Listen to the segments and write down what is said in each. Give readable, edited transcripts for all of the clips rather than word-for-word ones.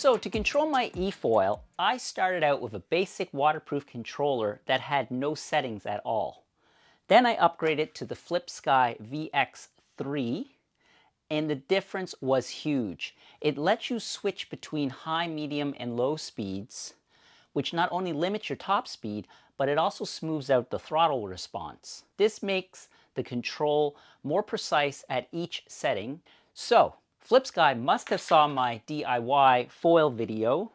So to control my eFoil, I started out with a basic waterproof controller that had no settings at all. Then I upgraded to the Flipsky VX3, and the difference was huge. It lets you switch between high, medium, and low speeds, which not only limits your top speed, but it also smooths out the throttle response. This makes the control more precise at each setting. So Flipsky must have saw my DIY foil video,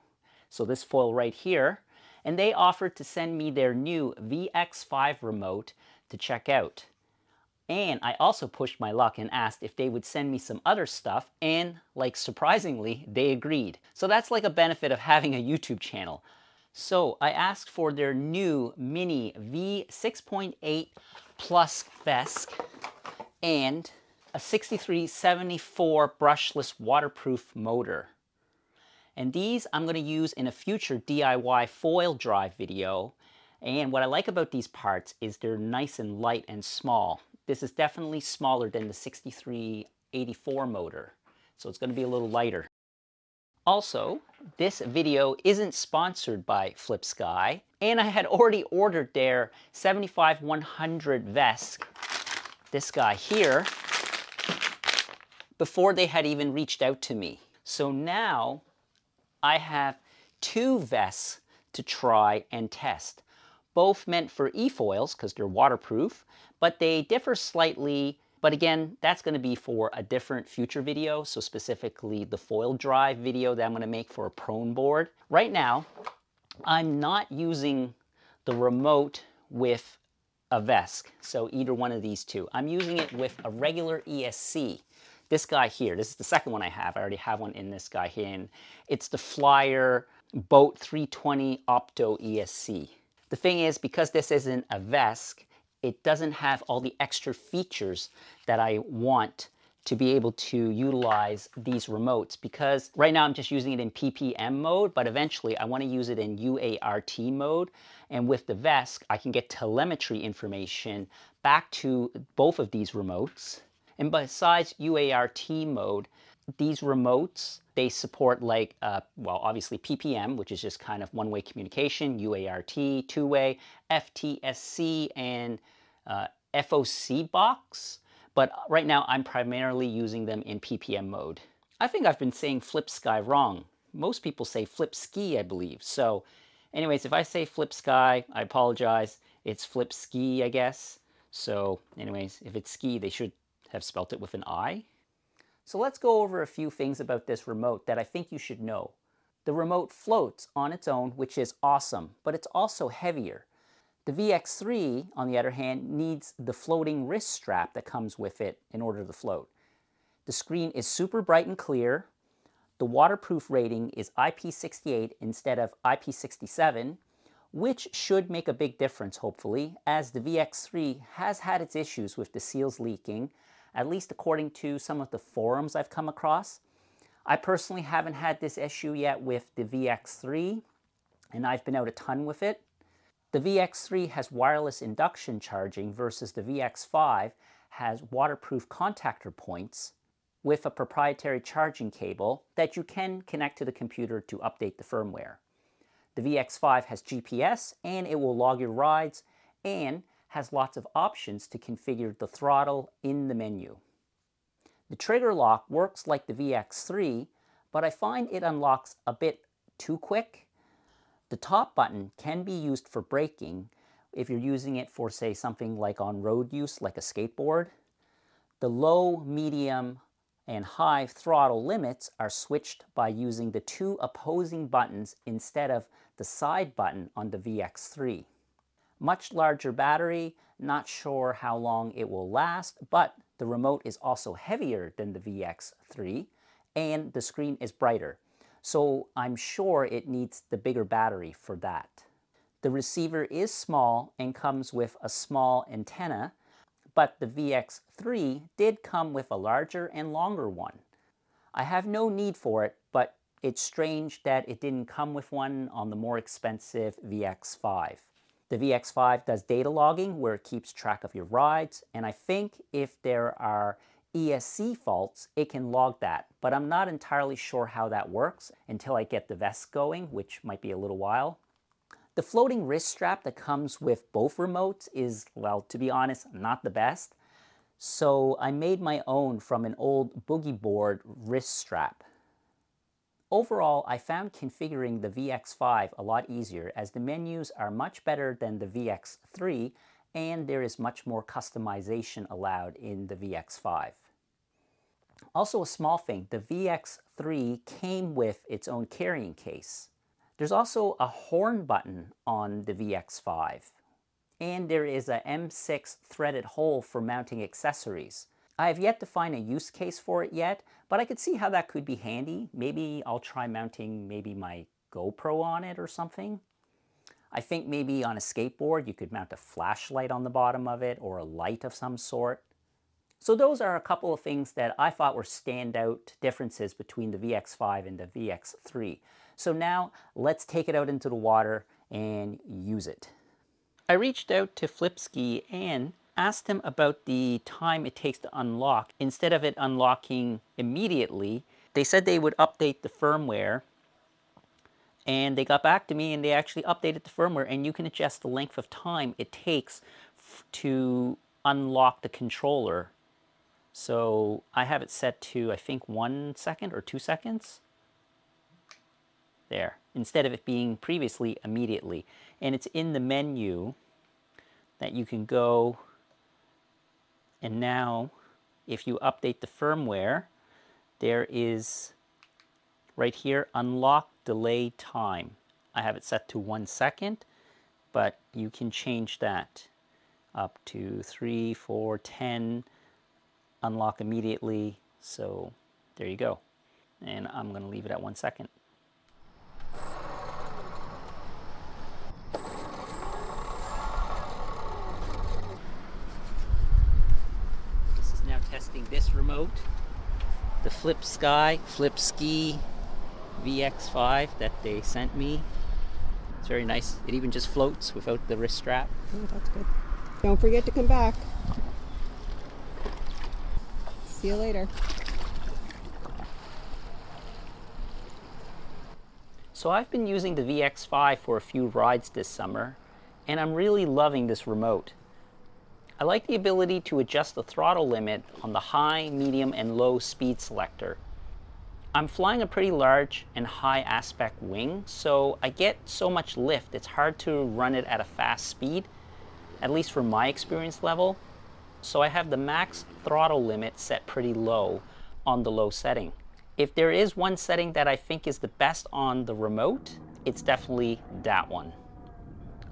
so this foil right here, and they offered to send me their new VX5 remote to check out. And I also pushed my luck and asked if they would send me some other stuff, and like surprisingly, they agreed. So that's like a benefit of having a YouTube channel. So I asked for their new mini V6.8 Plus vest and a 6374 brushless waterproof motor. And these I'm going to use in a future DIY foil drive video. And what I like about these parts is they're nice and light and small. This is definitely smaller than the 6384 motor, so it's going to be a little lighter. Also, this video isn't sponsored by Flipsky, and I had already ordered their 75-100 vest, this guy here, before they had even reached out to me. So now I have two vests to try and test. Both meant for eFoils because they're waterproof, but they differ slightly. But again, that's going to be for a different future video, so specifically the foil drive video that I'm going to make for a prone board. Right now, I'm not using the remote with a vest, so either one of these two. I'm using it with a regular ESC. This guy here, this is the second one I have. I already have one in this guy here, and it's the Flyer Boat 320 Opto ESC. The thing is, because this isn't a vest, it doesn't have all the extra features that I want to be able to utilize these remotes, because right now I'm just using it in PPM mode, but eventually I want to use it in UART mode. And with the vest, I can get telemetry information back to both of these remotes. And besides UART mode, these remotes, they support like, well, obviously PPM, which is just kind of one-way communication, UART, two-way, FTSC, and FOC box. But right now I'm primarily using them in PPM mode. I think I've been saying Flipsky wrong. Most people say Flipsky, I believe. So anyways, if I say Flipsky, I apologize. It's Flipsky, I guess. So anyways, if it's ski, they should have spelt it with an I. So let's go over a few things about this remote that I think you should know. The remote floats on its own, which is awesome, but it's also heavier. The VX3, on the other hand, needs the floating wrist strap that comes with it in order to float. The screen is super bright and clear. The waterproof rating is IP68 instead of IP67, which should make a big difference, hopefully, as the VX3 has had its issues with the seals leaking, at least according to some of the forums I've come across. I personally haven't had this issue yet with the VX3, and I've been out a ton with it. The VX3 has wireless induction charging versus the VX5 has waterproof contactor points with a proprietary charging cable that you can connect to the computer to update the firmware. The VX5 has GPS, and it will log your rides, and has lots of options to configure the throttle in the menu. The trigger lock works like the VX3, but I find it unlocks a bit too quick. The top button can be used for braking if you're using it for, say, something like on road use, like a skateboard. The low, medium, and high throttle limits are switched by using the two opposing buttons instead of the side button on the VX3. Much larger battery, not sure how long it will last, but the remote is also heavier than the VX3, and the screen is brighter. So I'm sure it needs the bigger battery for that. The receiver is small and comes with a small antenna, but the VX3 did come with a larger and longer one. I have no need for it, but it's strange that it didn't come with one on the more expensive VX5. The VX5 does data logging where it keeps track of your rides, and I think if there are ESC faults, it can log that, but I'm not entirely sure how that works until I get the vest going, which might be a little while. The floating wrist strap that comes with both remotes is, well, to be honest, not the best. So I made my own from an old boogie board wrist strap. Overall, I found configuring the VX5 a lot easier as the menus are much better than the VX3 and there is much more customization allowed in the VX5. Also a small thing, the VX3 came with its own carrying case. There's also a horn button on the VX5 and there is a M6 threaded hole for mounting accessories. I have yet to find a use case for it yet, but I could see how that could be handy. Maybe I'll try mounting maybe my GoPro on it or something. I think maybe on a skateboard you could mount a flashlight on the bottom of it or a light of some sort. So those are a couple of things that I thought were standout differences between the VX5 and the VX3. So now let's take it out into the water and use it. I reached out to Flipsky and asked him about the time it takes to unlock. Instead of it unlocking immediately, they said they would update the firmware, and they got back to me and they actually updated the firmware, and you can adjust the length of time it takes to unlock the controller. So I have it set to, I think, 1 second or 2 seconds. There, instead of it being previously immediately. And it's in the menu that you can go. And now, if you update the firmware, there is right here, unlock delay time. I have it set to 1 second, but you can change that up to 3, 4, 10, unlock immediately. So there you go. And I'm going to leave it at 1 second. Testing this remote, the Flipsky VX5 that they sent me. It's very nice. It even just floats without the wrist strap. Oh, that's good. Don't forget to come back. See you later. So I've been using the VX5 for a few rides this summer, and I'm really loving this remote. I like the ability to adjust the throttle limit on the high, medium, and low speed selector. I'm flying a pretty large and high aspect wing, so I get so much lift it's hard to run it at a fast speed, at least for my experience level. So I have the max throttle limit set pretty low on the low setting. If there is one setting that I think is the best on the remote, it's definitely that one.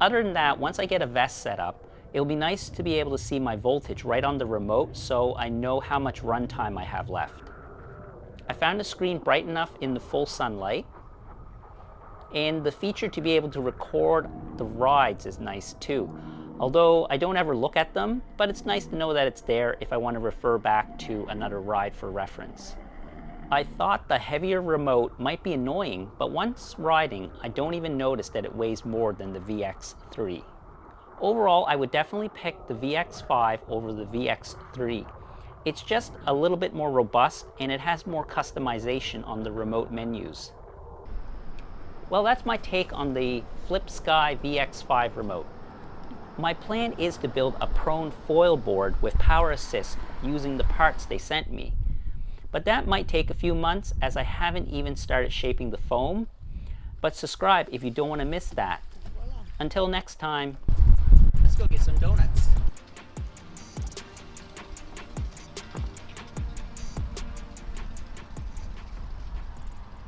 Other than that, once I get a vest set up, it'll be nice to be able to see my voltage right on the remote so I know how much runtime I have left. I found the screen bright enough in the full sunlight, and the feature to be able to record the rides is nice too. Although I don't ever look at them, but it's nice to know that it's there if I want to refer back to another ride for reference. I thought the heavier remote might be annoying, but once riding, I don't even notice that it weighs more than the VX3. Overall, I would definitely pick the VX5 over the VX3. It's just a little bit more robust and it has more customization on the remote menus. Well, that's my take on the Flipsky VX5 Remote. My plan is to build a prone foil board with power assist using the parts they sent me. But that might take a few months as I haven't even started shaping the foam. But subscribe if you don't want to miss that. Until next time. Let's go get some donuts.